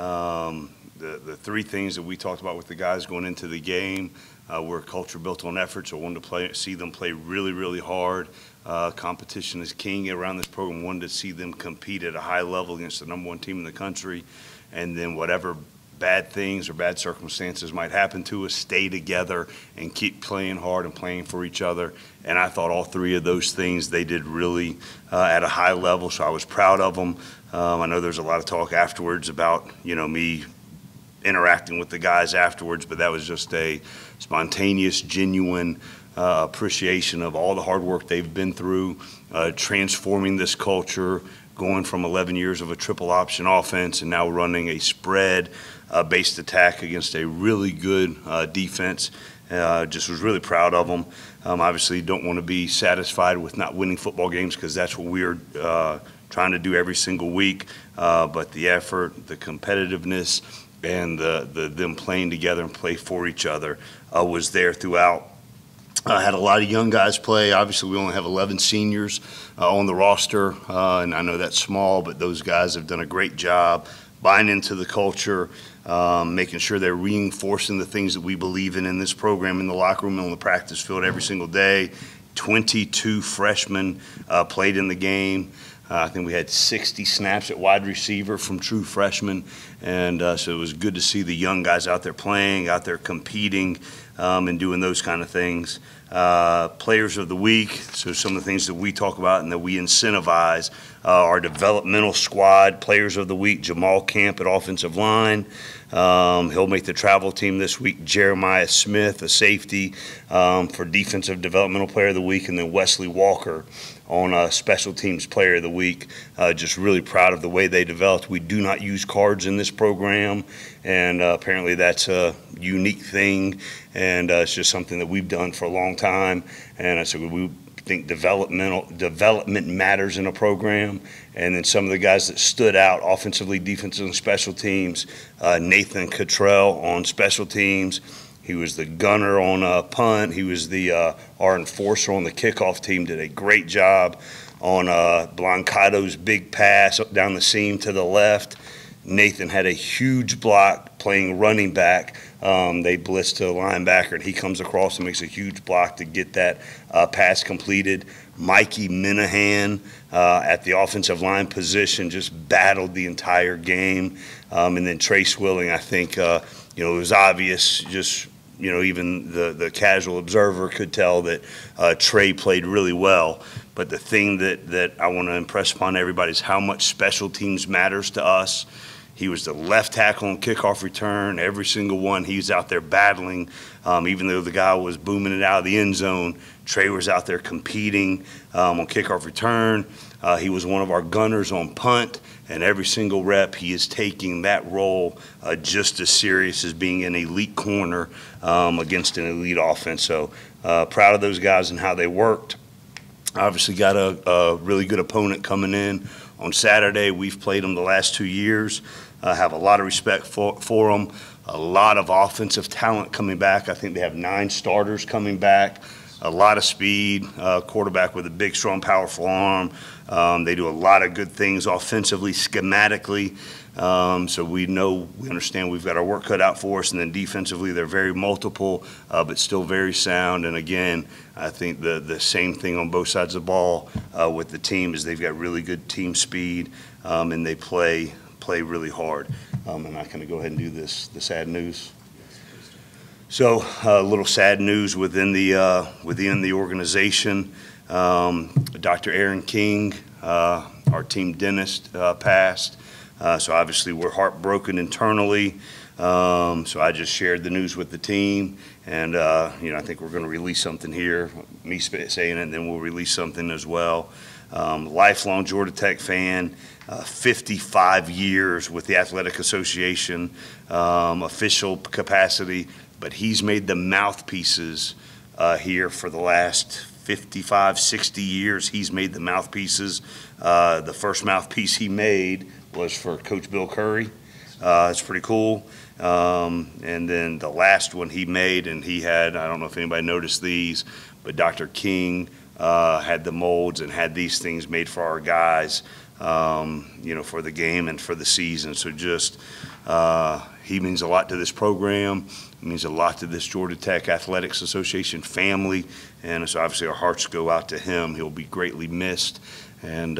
The three things that we talked about with the guys going into the game were a culture built on effort, so I wanted to see them play really, really hard. Competition is king around this program. Wanted to see them compete at a high level against the #1 team in the country, and then whatever bad things or bad circumstances might happen to us, stay together and keep playing hard and playing for each other. And I thought all three of those things they did really at a high level, so I was proud of them. I know there's a lot of talk afterwards about, me interacting with the guys afterwards, but that was just a spontaneous, genuine appreciation of all the hard work they've been through, transforming this culture, going from 11 years of a triple option offense and now running a spread-based attack against a really good defense. Just was really proud of them. Obviously, don't want to be satisfied with not winning football games because that's what we're trying to do every single week. But the effort, the competitiveness, and them playing together and play for each other was there throughout. I had a lot of young guys play. Obviously, we only have 11 seniors on the roster, and I know that's small, but those guys have done a great job buying into the culture, making sure they're reinforcing the things that we believe in this program in the locker room and on the practice field every single day. 22 freshmen played in the game. I think we had 60 snaps at wide receiver from true freshmen, and so it was good to see the young guys out there playing, out there competing, and doing those kind of things. Players of the week, so some of the things that we talk about and that we incentivize. Our developmental squad, players of the week, Jamal Camp at offensive line. He'll make the travel team this week. Jeremiah Smith, a safety, for defensive developmental player of the week, and then Wesley Walker on special teams player of the week. Just really proud of the way they developed. We do not use cards in this program, and apparently that's a unique thing, and it's just something that we've done for a long time. And so we think development matters in a program. And then some of the guys that stood out offensively, defensively, and special teams, Nathan Cottrell on special teams. He was the gunner on punt. He was our enforcer on the kickoff team, did a great job on Blancato's big pass down the seam to the left. Nathan had a huge block playing running back. They blitzed to a linebacker, and he comes across and makes a huge block to get that pass completed. Mikey Minahan at the offensive line position just battled the entire game. And then Trace Willing, I think, it was obvious, just, even the casual observer could tell that Trey played really well. But the thing that I want to impress upon everybody is how much special teams matters to us. He was the left tackle on kickoff return. Every single one, he was out there battling. Even though the guy was booming it out of the end zone, Trey was out there competing on kickoff return. He was one of our gunners on punt, and every single rep he is taking that role just as serious as being an elite corner against an elite offense. So proud of those guys and how they worked. Obviously got a really good opponent coming in on Saturday. We've played them the last 2 years. Have a lot of respect for them. A lot of offensive talent coming back. I think they have 9 starters coming back. A lot of speed, quarterback with a big, strong, powerful arm. They do a lot of good things offensively, schematically. So we understand we've got our work cut out for us. And then defensively, they're very multiple, but still very sound. And again, I think the same thing on both sides of the ball with the team is they've got really good team speed, and they play really hard. And I kind of go ahead and do the sad news. So a little sad news within the organization. Dr. Aaron King, our team dentist, passed. So obviously we're heartbroken internally. So I just shared the news with the team, and I think we're going to release something here. Me saying it, and then we'll release something as well. Lifelong Georgia Tech fan, 55 years with the Athletic Association, official capacity, but he's made the mouthpieces here for the last 55, 60 years. He's made the mouthpieces. The first mouthpiece he made was for Coach Bill Curry. It's pretty cool. And then the last one he made, and he had, I don't know if anybody noticed these, but Dr. King had the molds and had these things made for our guys. for the game and for the season. So just he means a lot to this program. It means a lot to this Georgia Tech Athletics Association family, and so obviously our hearts go out to him. He'll be greatly missed and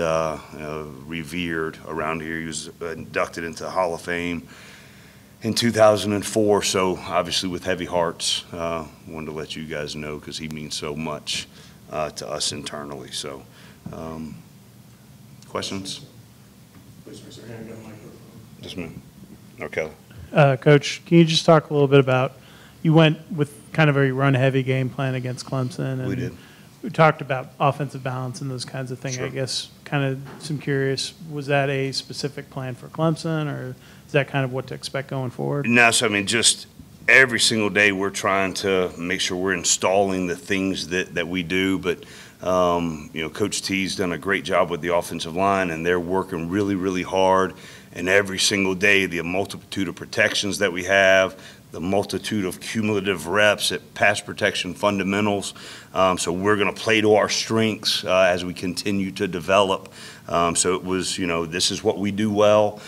revered around here. He was inducted into the Hall of Fame in 2004, so obviously with heavy hearts, wanted to let you guys know because he means so much to us internally. So, questions? Please raise your hand, got a microphone. Yes, ma'am. Okay. Coach, can you just talk a little bit about, you went with kind of a run-heavy game plan against Clemson. And We did. We talked about offensive balance and those kinds of things. Sure. I guess kind of some curious, was that a specific plan for Clemson, or is that kind of what to expect going forward? No, so I mean, just every single day we're trying to make sure we're installing the things that we do. But, Coach T's done a great job with the offensive line, and they're working really, really hard. And every single day, the multitude of protections that we have, the multitude of cumulative reps at pass protection fundamentals. So we're going to play to our strengths as we continue to develop. So it was, this is what we do well.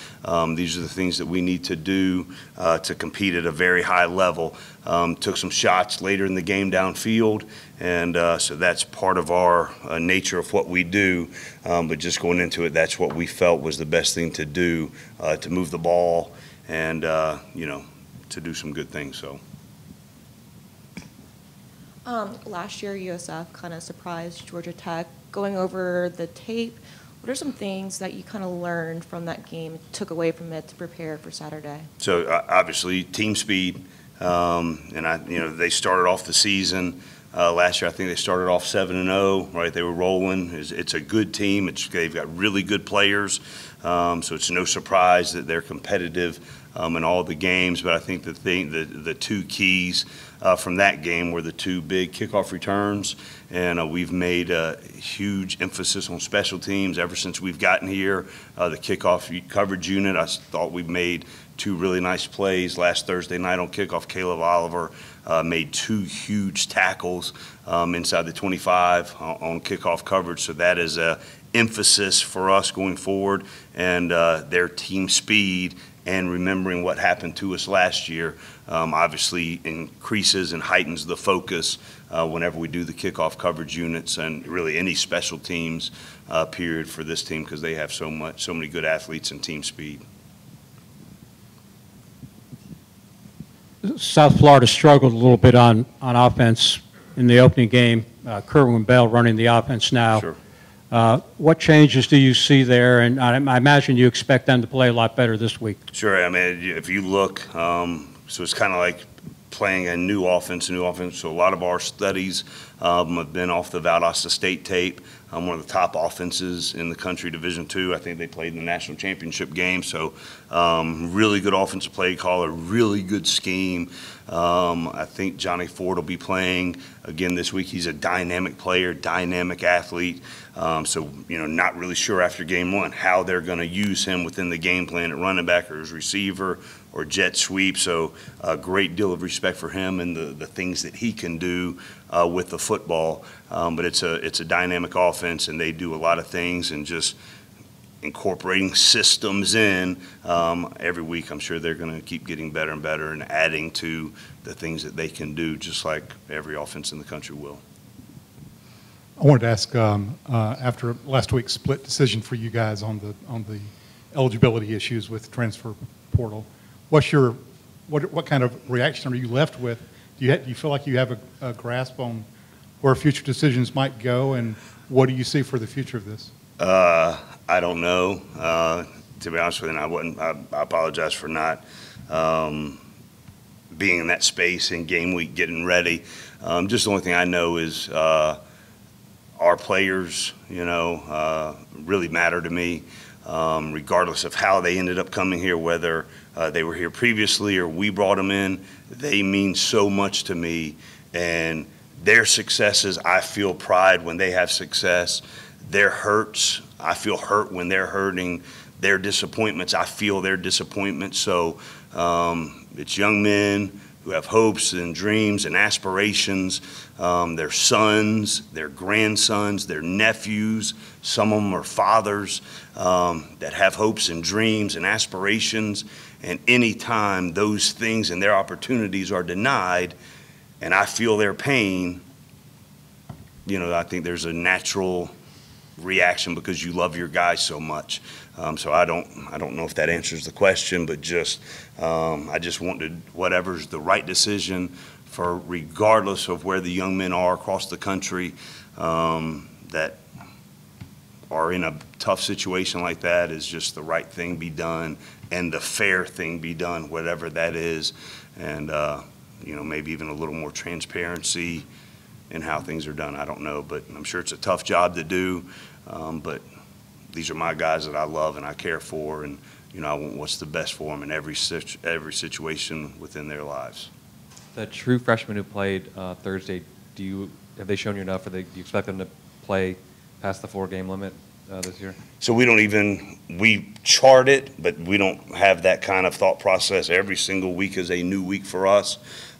These are the things that we need to do to compete at a very high level. Took some shots later in the game downfield, and so that's part of our nature of what we do. But just going into it, that's what we felt was the best thing to do, to move the ball and, to do some good things. So. Last year, USF kind of surprised Georgia Tech. Going over the tape, what are some things that you kind of learned from that game, took away from it to prepare for Saturday? So obviously, team speed, and they started off the season last year. I think they started off 7-0. Right, they were rolling. It's a good team. They've got really good players, so it's no surprise that they're competitive in all the games. But I think the two keys from that game were the two big kickoff returns, and we've made a huge emphasis on special teams ever since we've gotten here. The kickoff coverage unit, I thought we've made two really nice plays last Thursday night on kickoff. Caleb Oliver made two huge tackles inside the 25 on kickoff coverage, so that is a emphasis for us going forward, and their team speed and remembering what happened to us last year obviously increases and heightens the focus whenever we do the kickoff coverage units and really any special teams period for this team, because they have so many good athletes and team speed. South Florida struggled a little bit on offense in the opening game. Kerwin Bell running the offense now. Sure. What changes do you see there? And I imagine you expect them to play a lot better this week. Sure. I mean, if you look, so it's kind of like playing a new offense. So a lot of our studies have been off the Valdosta State tape. One of the top offenses in the country, Division II. I think they played in the national championship game. So really good offensive play caller, really good scheme. I think Johnny Ford will be playing again this week. He's a dynamic player, dynamic athlete. So, not really sure after game one how they're going to use him within the game plan at running back or as receiver or jet sweep. So a great deal of respect for him and the things that he can do with the football. But it's a dynamic offense, and they do a lot of things, and just incorporating systems in every week. I'm sure they're going to keep getting better and better and adding to the things that they can do, just like every offense in the country will. I wanted to ask, after last week's split decision for you guys on the eligibility issues with transfer portal, what kind of reaction are you left with? Do you feel like you have a grasp on where future decisions might go, and what do you see for the future of this? I don't know. To be honest with you, I apologize for not being in that space in game week, getting ready. Just the only thing I know is our players, really matter to me, regardless of how they ended up coming here, whether they were here previously or we brought them in. They mean so much to me, and their successes, I feel pride when they have success. Their hurts, I feel hurt when they're hurting. Their disappointments, I feel their disappointment. So it's young men who have hopes and dreams and aspirations, their sons, their grandsons, their nephews. Some of them are fathers that have hopes and dreams and aspirations. And anytime those things and their opportunities are denied, and I feel their pain, you know, I think there's a natural reaction because you love your guys so much. So I don't know if that answers the question, but just I just wanted whatever's the right decision for regardless of where the young men are across the country that are in a tough situation like that is just the right thing be done and the fair thing be done, whatever that is. And, you know, maybe even a little more transparency in how things are done. I don't know, but I'm sure it's a tough job to do. But these are my guys that I love and I care for, and you know I want what's the best for them in every situation within their lives. The true freshmen who played Thursday, have they shown you enough, or do you expect them to play past the 4-game limit this year? So we chart it, but we don't have that kind of thought process. Every single week is a new week for us.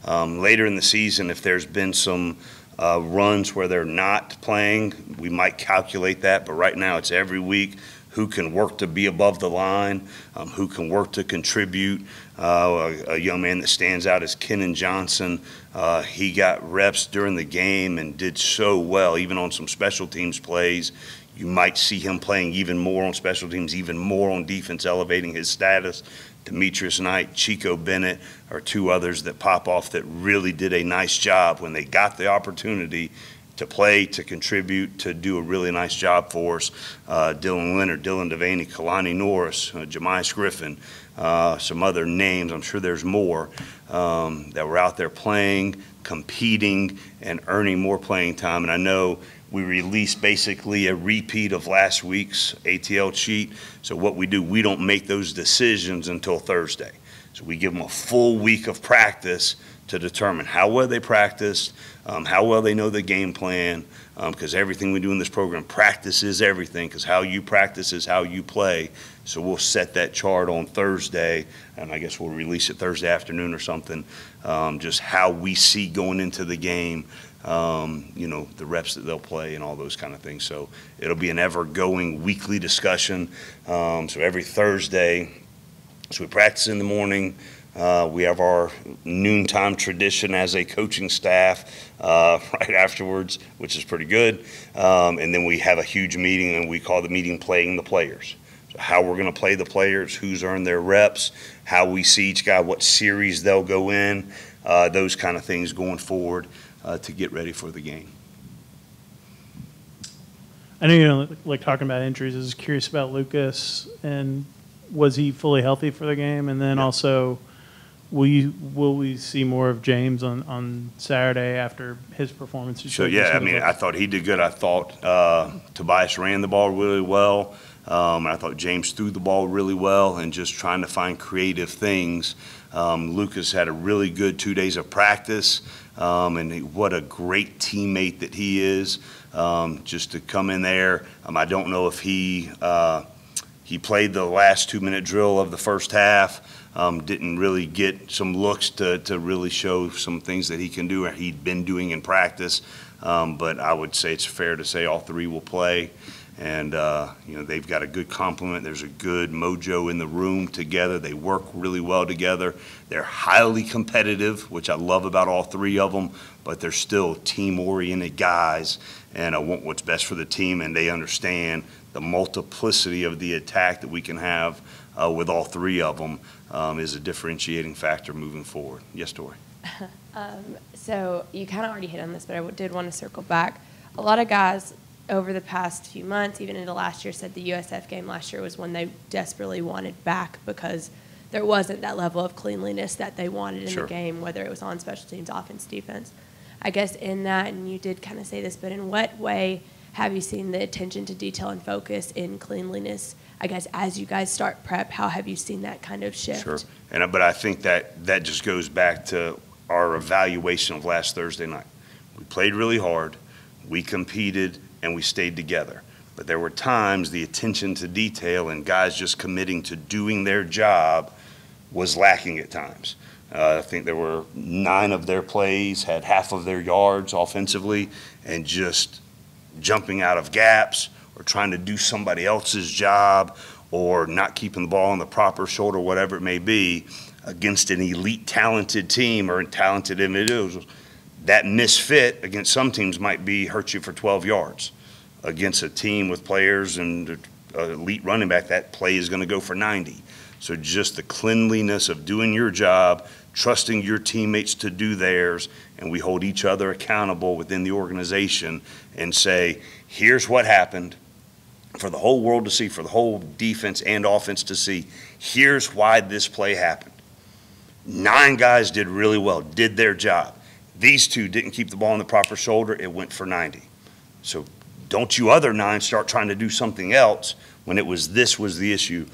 Later in the season, if there's been some runs where they're not playing, we might calculate that, but right now it's every week who can work to be above the line, who can work to contribute. A young man that stands out is Kenan Johnson. He got reps during the game and did so well, even on some special teams plays. You might see him playing even more on special teams, even more on defense, elevating his status. Demetrius Knight, Chico Bennett are two others that pop off that really did a nice job when they got the opportunity to play, to contribute, to do a really nice job for us. Dylan Leonard, Dylan Devaney, Kalani Norris, Jemias Griffin, some other names, I'm sure there's more, that were out there playing, competing, and earning more playing time. And I know we released basically a repeat of last week's ATL sheet. So what we do, we don't make those decisions until Thursday. So we give them a full week of practice to determine how well they practiced, how well they know the game plan, because everything we do in this program, practice is everything, because how you practice is how you play. So we'll set that chart on Thursday, and I guess we'll release it Thursday afternoon or something, just how we see going into the game, you know, the reps that they'll play and all those kind of things. So it'll be an ever-going weekly discussion. So every Thursday, so we practice in the morning. We have our noontime tradition as a coaching staff right afterwards, which is pretty good. And then we have a huge meeting, and we call the meeting Playing the Players. So how we're going to play the players, who's earned their reps, how we see each guy, what series they'll go in, those kind of things going forward to get ready for the game. I know you don't like talking about injuries. I was curious about Lucas, and was he fully healthy for the game? And then also, will we see more of James on Saturday after his performance? So, yeah, I mean, I thought he did good. I thought Tobias ran the ball really well. I thought James threw the ball really well, and just trying to find creative things. Lucas had a really good 2 days of practice, and what a great teammate that he is. Just to come in there, I don't know if he played the last 2-minute drill of the first half. Didn't really get some looks to really show some things that he can do or he'd been doing in practice. But I would say it's fair to say all three will play. And, you know, they've got a good complement. There's a good mojo in the room together. They work really well together. They're highly competitive, which I love about all three of them, but they're still team-oriented guys, and I want what's best for the team, and they understand the multiplicity of the attack that we can have with all three of them is a differentiating factor moving forward. Yes, Tori? So you kind of already hit on this, but I did want to circle back. A lot of guys over the past few months, even into last year, said the USF game last year was one they desperately wanted back because there wasn't that level of cleanliness that they wanted in the game, whether it was on special teams, offense, defense. I guess in that, and you did kind of say this, but in what way have you seen the attention to detail and focus in cleanliness? I guess as you guys start prep, how have you seen that kind of shift? Sure, but I think that just goes back to our evaluation of last Thursday night. We played really hard, we competed, and we stayed together. But there were times the attention to detail and guys just committing to doing their job was lacking at times. I think there were 9 of their plays, had half of their yards offensively, and just jumping out of gaps or trying to do somebody else's job or not keeping the ball on the proper shoulder, whatever it may be, against an elite talented team or talented individuals. That misfit against some teams might hurt you for 12 yards. Against a team with players and an elite running back, that play is going to go for 90. So just the cleanliness of doing your job, trusting your teammates to do theirs, and we hold each other accountable within the organization and say, here's what happened for the whole world to see, for the whole defense and offense to see. Here's why this play happened. 9 guys did really well, did their job. These 2 didn't keep the ball on the proper shoulder. It went for 90. So don't you other 9 start trying to do something else when this was the issue.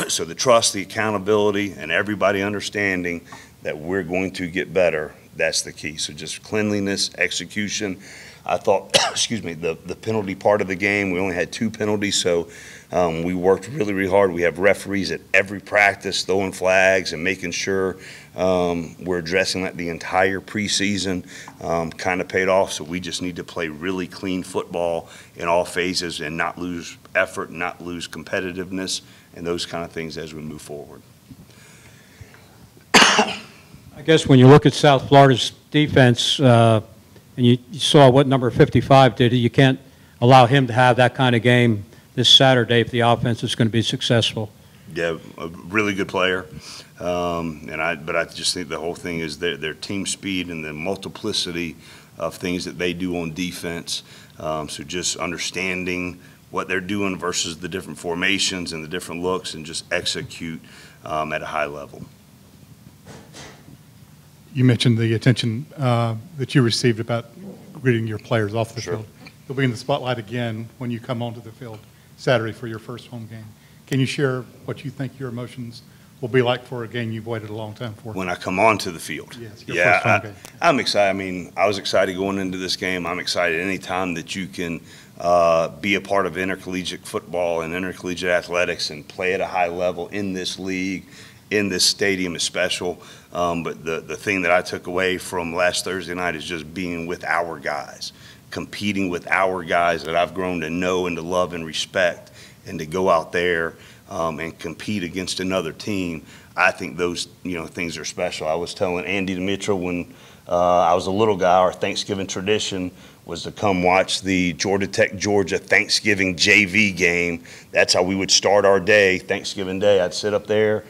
So the trust, the accountability, and everybody understanding that we're going to get better, that's the key. So just cleanliness, execution. I thought, excuse me, the penalty part of the game, we only had 2 penalties, so we worked really, really hard. We have referees at every practice throwing flags and making sure we're addressing that the entire preseason. Kind of paid off, so we just need to play really clean football in all phases and not lose effort, not lose competitiveness, and those kind of things as we move forward. I guess when you look at South Florida's defense, and you saw what number 55 did, you can't allow him to have that kind of game this Saturday if the offense is going to be successful. Yeah, a really good player. But I just think the whole thing is their team speed and the multiplicity of things that they do on defense. So just understanding what they're doing versus the different formations and the different looks, and just execute at a high level. You mentioned the attention that you received about greeting your players off the Sure. field. You'll be in the spotlight again when you come onto the field Saturday for your first home game. Can you share what you think your emotions will be like for a game you've waited a long time for? When I come onto the field. Yes, your first home game. I'm excited. I mean, I was excited going into this game. I'm excited anytime that you can be a part of intercollegiate football and intercollegiate athletics and play at a high level in this league, in this stadium is special. But the thing that I took away from last Thursday night is just being with our guys, competing with our guys that I've grown to know and to love and respect, and to go out there and compete against another team. I think those things are special. I was telling Andy Dimitra when I was a little guy, our Thanksgiving tradition was to come watch the Georgia Tech Georgia Thanksgiving JV game. That's how we would start our day, Thanksgiving Day. I'd sit up there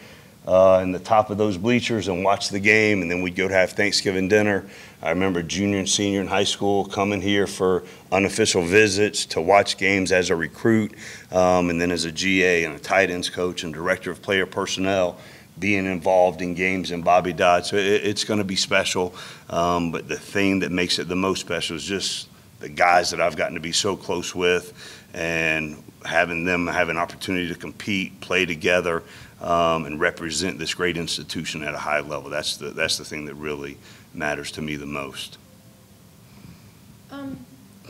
in the top of those bleachers and watch the game, and then we'd go to have Thanksgiving dinner. I remember junior and senior in high school coming here for unofficial visits to watch games as a recruit, and then as a GA and a tight ends coach and director of player personnel, being involved in games in Bobby Dodd. So it's going to be special, but the thing that makes it the most special is just the guys that I've gotten to be so close with, and having them have an opportunity to compete, play together, and represent this great institution at a high level. That's the thing that really matters to me the most.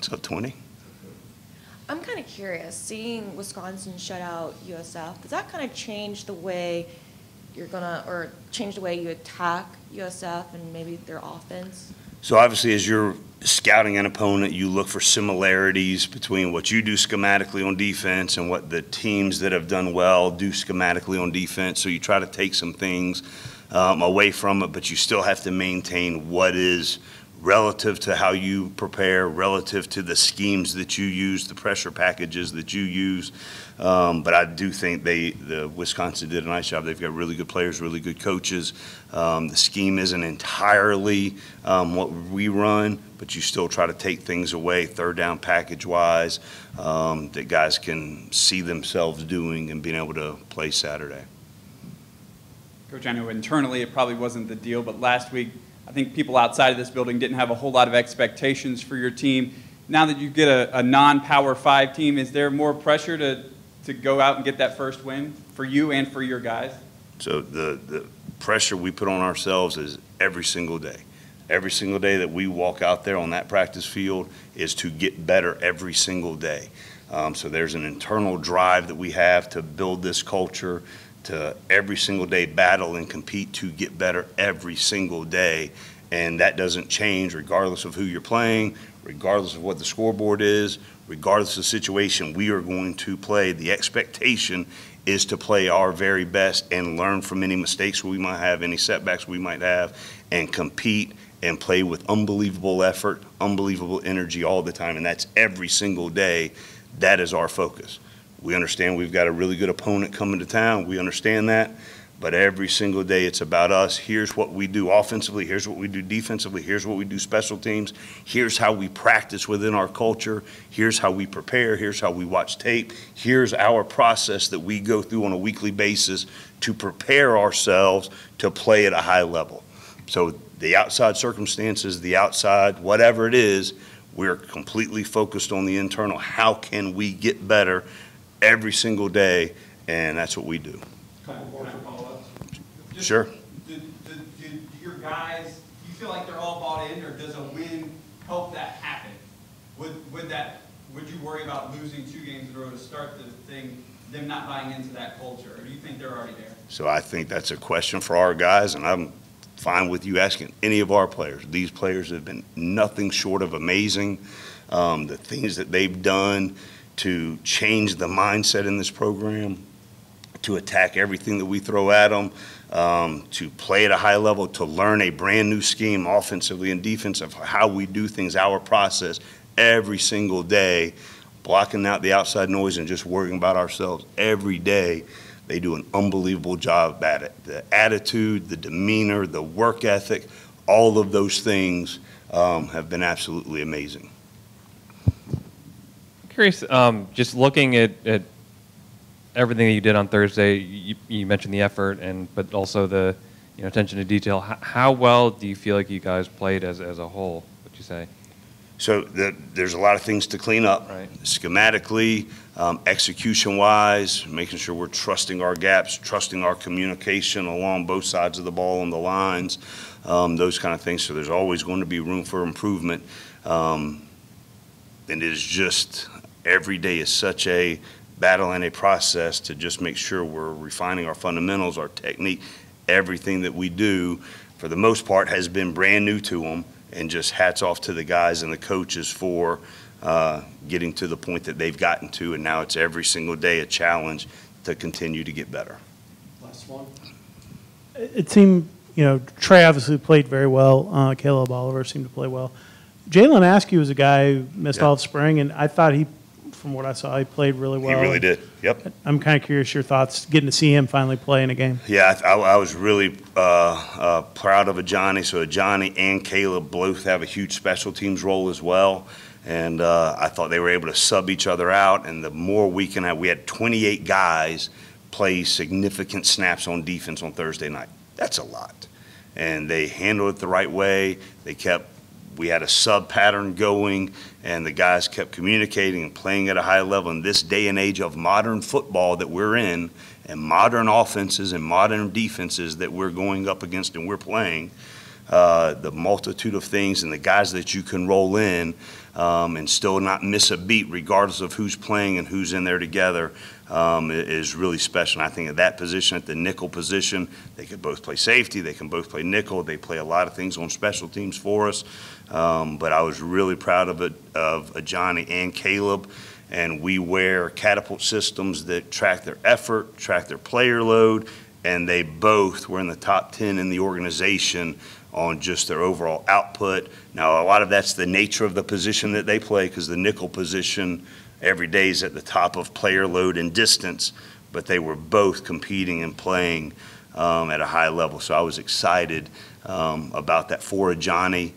So 20? I'm kind of curious, seeing Wisconsin shut out USF, does that kind of change the way change the way you attack USF and maybe their offense? So obviously, as you're scouting an opponent, you look for similarities between what you do schematically on defense and what the teams that have done well do schematically on defense. So you try to take some things away from it, but you still have to maintain what is relative to how you prepare, relative to the schemes that you use, the pressure packages that you use. But I do think the Wisconsin did a nice job. They've got really good players, really good coaches. The scheme isn't entirely what we run, but you still try to take things away, third down package-wise, that guys can see themselves doing and being able to play Saturday. Coach, I know internally it probably wasn't the deal, but last week I think people outside of this building didn't have a whole lot of expectations for your team. Now that you get a non-Power 5 team, is there more pressure to go out and get that first win for you and for your guys? So the pressure we put on ourselves is every single day. Every single day that we walk out there on that practice field is to get better every single day. So there's an internal drive that we have to build this culture, to every single day battle and compete to get better every single day. And that doesn't change regardless of who you're playing, regardless of what the scoreboard is, regardless of the situation we are going to play. The expectation is to play our very best and learn from any mistakes we might have, any setbacks we might have, and compete and play with unbelievable effort, unbelievable energy all the time. And that's every single day. That is our focus. We understand we've got a really good opponent coming to town. We understand that. But every single day it's about us. Here's what we do offensively. Here's what we do defensively. Here's what we do special teams. Here's how we practice within our culture. Here's how we prepare. Here's how we watch tape. Here's our process that we go through on a weekly basis to prepare ourselves to play at a high level. So the outside circumstances, the outside, whatever it is, we're completely focused on the internal. How can we get better every single day? And that's what we do. Couple more follow-ups. Just Sure. Do your guys, do you feel like they're all bought in, or does a win help that happen? Would you worry about losing 2 games in a row to start the thing, them not buying into that culture, or do you think they're already there? So I think that's a question for our guys, and I'm fine with you asking any of our players. These players have been nothing short of amazing. The things that they've done to change the mindset in this program, to attack everything that we throw at them, to play at a high level, to learn a brand new scheme offensively and defensively, how we do things, our process every single day, blocking out the outside noise and just worrying about ourselves every day. They do an unbelievable job at it. The attitude, the demeanor, the work ethic, all of those things have been absolutely amazing. Curious, just looking at everything that you did on Thursday, you mentioned the effort, but also the attention to detail. How well do you feel like you guys played as a whole, would you say? So there's a lot of things to clean up, Right. Schematically, execution-wise, making sure we're trusting our gaps, trusting our communication along both sides of the ball and the lines, those kind of things. So there's always going to be room for improvement. And it is just every day is such a battle and a process to just make sure we're refining our fundamentals, our technique. Everything that we do, for the most part, has been brand new to them. And just hats off to the guys and the coaches for getting to the point that they've gotten to. And now it's every single day a challenge to continue to get better. Last one. It seemed, Trey obviously played very well. Caleb Oliver seemed to play well. Jalen Askew was a guy who missed all of spring, and I thought from what I saw, he played really well. He really did, yep. I'm kind of curious your thoughts, getting to see him finally play in a game. Yeah, I was really proud of Ajani. So Ajani and Caleb both have a huge special teams role as well. And I thought they were able to sub each other out. And the more we can have, we had 28 guys play significant snaps on defense on Thursday night. That's a lot. And they handled it the right way. We had a sub pattern going, and the guys kept communicating and playing at a high level. In this day and age of modern football that we're in, and modern offenses and modern defenses that we're going up against and we're playing, the multitude of things and the guys that you can roll in and still not miss a beat regardless of who's playing and who's in there together is really special. And I think at that position, at the nickel position, they could both play safety, they can both play nickel, they play a lot of things on special teams for us. But I was really proud of Ajani and Caleb. And we wear catapult systems that track their effort, track their player load, and they both were in the top 10 in the organization on just their overall output. Now, a lot of that's the nature of the position that they play, because the nickel position every day is at the top of player load and distance, but they were both competing and playing at a high level. So I was excited about that for Ajani.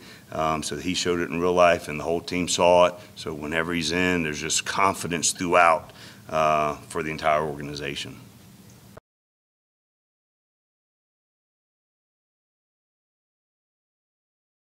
So he showed it in real life, and the whole team saw it. So whenever he's in, there's just confidence throughout for the entire organization.